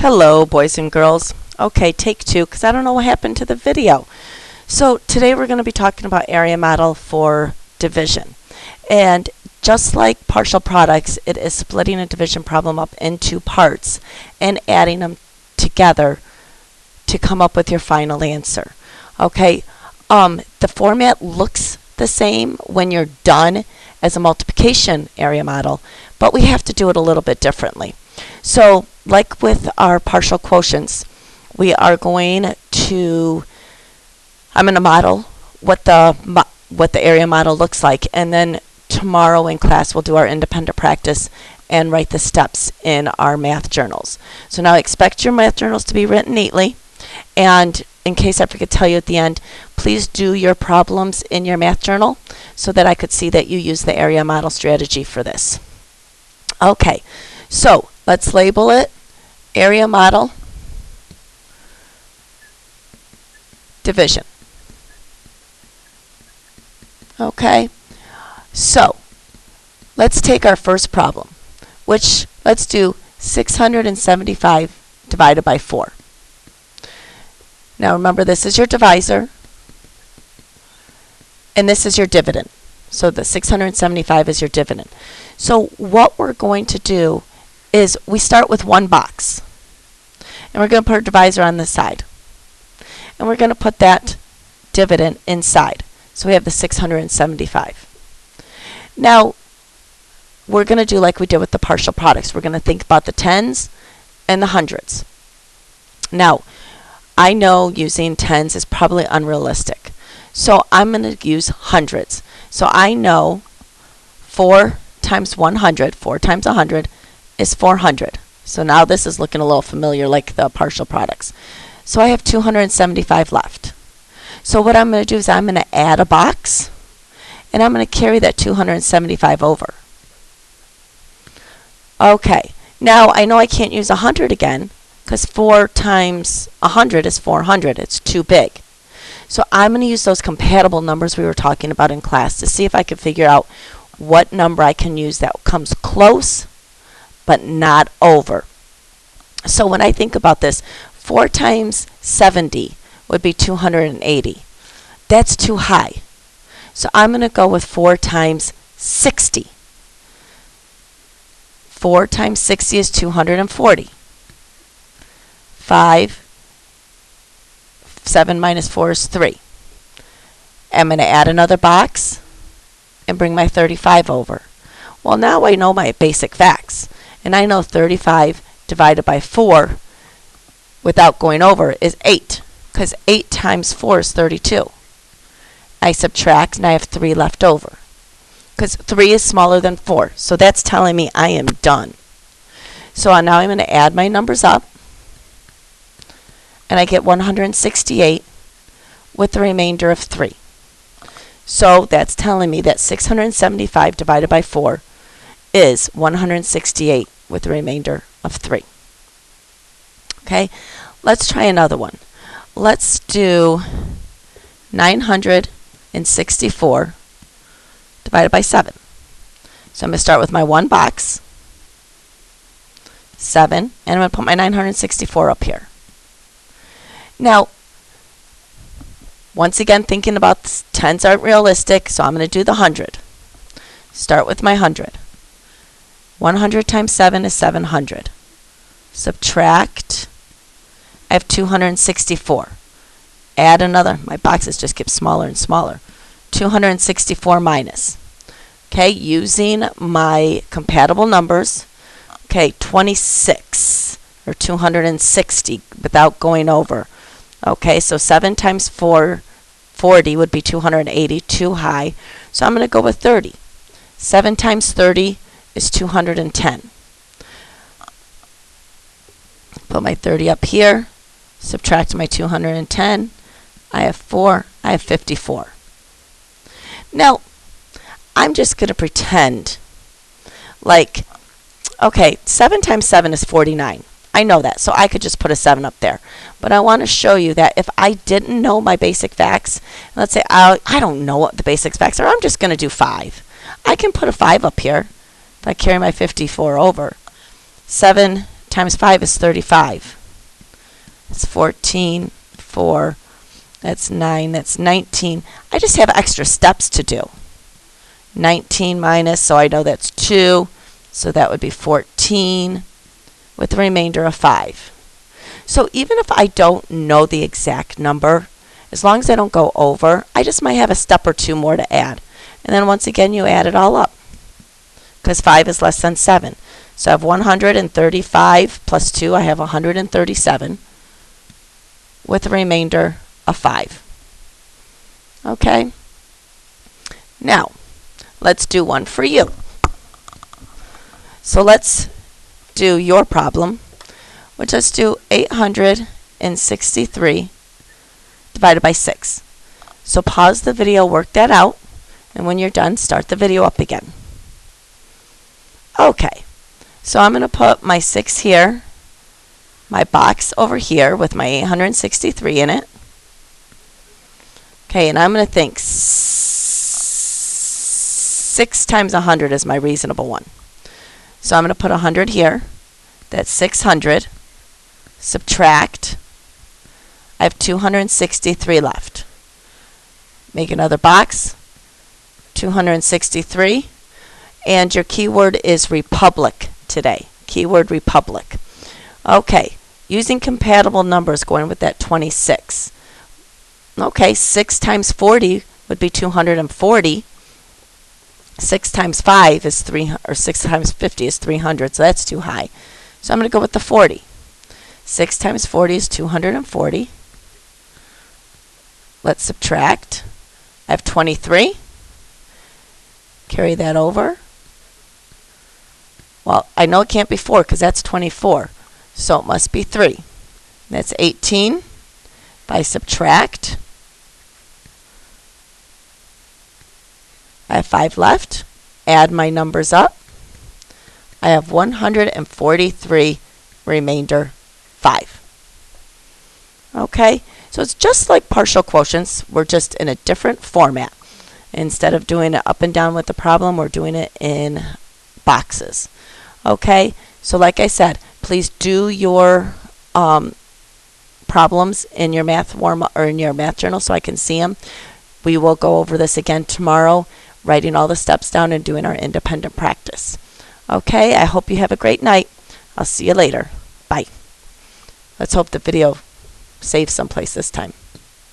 Hello, boys and girls. Okay, take two, because I don't know what happened to the video. So today we're going to be talking about area model for division. And just like partial products, it is splitting a division problem up into parts and adding them together to come up with your final answer. Okay, the format looks the same when you're done as a multiplication area model, but we have to do it a little bit differently. So, like with our partial quotients, we are going to, I'm going to model what the area model looks like, and then tomorrow in class we'll do our independent practice and write the steps in our math journals. So now expect your math journals to be written neatly, and in case I forget to tell you at the end, please do your problems in your math journal so that I could see that you use the area model strategy for this. Okay, so let's label it area model division. Okay, so let's take our first problem, which let's do 675 divided by 4. Now remember, this is your divisor and this is your dividend. So the 675 is your dividend. So what we're going to do is we start with one box. And we're going to put our divisor on this side. And we're going to put that dividend inside. So we have the 675. Now, we're going to do like we did with the partial products. We're going to think about the tens and the hundreds. Now, I know using tens is probably unrealistic. So I'm going to use hundreds. So I know 4 times 100, 4 times 100 is 400. So now this is looking a little familiar like the partial products. So I have 275 left. So what I'm going to do is I'm going to add a box, and I'm going to carry that 275 over. Okay, now I know I can't use 100 again because 4 times 100 is 400. It's too big. So I'm going to use those compatible numbers we were talking about in class to see if I can figure out what number I can use that comes close but not over. So when I think about this, 4 times 70 would be 280. That's too high. So I'm going to go with 4 times 60. 4 times 60 is 240. 7 minus 4 is 3. I'm going to add another box and bring my 35 over. Well, now I know my basic facts. And I know 35 divided by 4 without going over is 8. Because 8 times 4 is 32. I subtract and I have 3 left over. Because 3 is smaller than 4. So that's telling me I am done. So now I'm going to add my numbers up. And I get 168 with the remainder of 3. So that's telling me that 675 divided by 4 is 168 with the remainder of 3. Okay, let's try another one. Let's do 964 divided by 7. So I'm going to start with my one box, 7, and I'm going to put my 964 up here. Now, once again, thinking about this, tens aren't realistic, so I'm going to do the 100. Start with my 100. 100 times 7 is 700. Subtract. I have 264. Add another. My boxes just get smaller and smaller. 264 minus. Okay, using my compatible numbers. Okay, 26 or 260 without going over. Okay, so 7 times 4, 40 would be 280, too high. So I'm going to go with 30. 7 times 30 is 210. Put my 30 up here. Subtract my 210. I have 4. I have 54. Now, I'm just going to pretend like, okay, 7 times 7 is 49. I know that, so I could just put a 7 up there. But I want to show you that if I didn't know my basic facts, let's say I don't know what the basic facts are, I'm just going to do 5. I can put a 5 up here if I carry my 54 over. 7 times 5 is 35. It's 14, 4, that's 9, that's 19. I just have extra steps to do. 19 minus, so I know that's 2, so that would be 14 with a remainder of 5. So even if I don't know the exact number, as long as I don't go over, I just might have a step or two more to add. And then once again, you add it all up, because 5 is less than 7. So I have 135 plus 2, I have 137 with a remainder of 5. Okay? Now, let's do one for you. So let's do your problem, which let's do 863 divided by 6. So pause the video, work that out, and when you're done, start the video up again. Okay, so I'm going to put my 6 here, my box over here with my 863 in it. Okay, and I'm going to think 6 times 100 is my reasonable one. So I'm going to put 100 here. That's 600. Subtract. I have 263 left. Make another box. 263. And your keyword is republic today. Keyword republic. Okay, using compatible numbers, going with that 26. Okay, 6 times 40 would be 240. 6 times 5 is 300, or 6 times 50 is 300, so that's too high. So I'm going to go with the 40. 6 times 40 is 240. Let's subtract. I have 23. Carry that over. Well, I know it can't be 4 because that's 24. So it must be 3. That's 18. If I subtract, I have 5 left. Add my numbers up. I have 143, remainder 5. Okay, so it's just like partial quotients. We're just in a different format. Instead of doing it up and down with the problem, we're doing it in boxes. Okay, so like I said, please do your problems in your math warm-up or in your math journal so I can see them. We will go over this again tomorrow, writing all the steps down and doing our independent practice. Okay, I hope you have a great night. I'll see you later. Bye. Let's hope the video saves someplace this time.